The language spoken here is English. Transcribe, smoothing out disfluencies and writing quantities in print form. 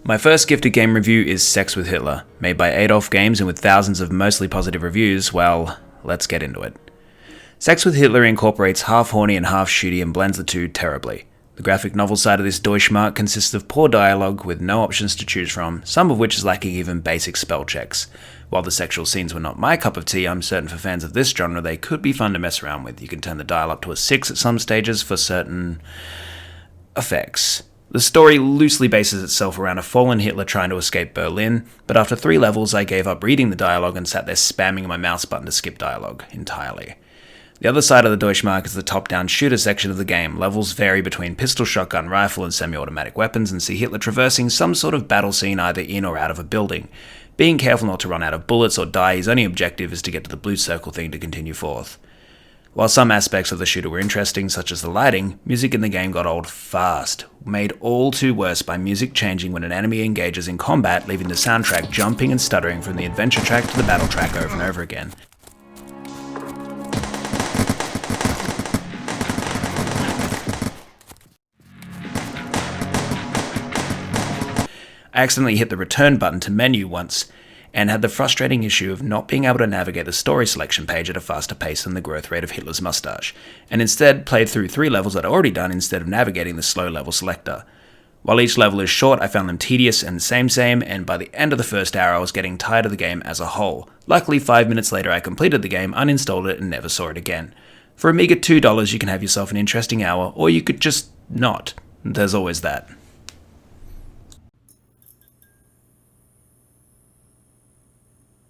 My first gifted game review is Sex with Hitler, made by Adolf Games and with thousands of mostly positive reviews. Well, let's get into it. Sex with Hitler incorporates half horny and half shooty and blends the two terribly. The graphic novel side of this Deutschmark consists of poor dialogue with no options to choose from, some of which is lacking even basic spell checks. While the sexual scenes were not my cup of tea, I'm certain for fans of this genre they could be fun to mess around with. You can turn the dial up to a 6 at some stages for certain effects. The story loosely bases itself around a fallen Hitler trying to escape Berlin, but after 3 levels I gave up reading the dialogue and sat there spamming my mouse button to skip dialogue entirely. The other side of the Deutschmark is the top-down shooter section of the game. Levels vary between pistol, shotgun, rifle and semi-automatic weapons and see Hitler traversing some sort of battle scene either in or out of a building. Being careful not to run out of bullets or die, his only objective is to get to the blue circle thing to continue forth. While some aspects of the shooter were interesting, such as the lighting, music in the game got old fast, made all too worse by music changing when an enemy engages in combat, leaving the soundtrack jumping and stuttering from the adventure track to the battle track over and over again. I accidentally hit the return button to menu once, and had the frustrating issue of not being able to navigate the story selection page at a faster pace than the growth rate of Hitler's mustache, and instead played through 3 levels I'd already done instead of navigating the slow level selector. While each level is short, I found them tedious and same, and by the end of the first hour I was getting tired of the game as a whole. Luckily, 5 minutes later I completed the game, uninstalled it and never saw it again. For a meager $2 you can have yourself an interesting hour, or you could just not. There's always that.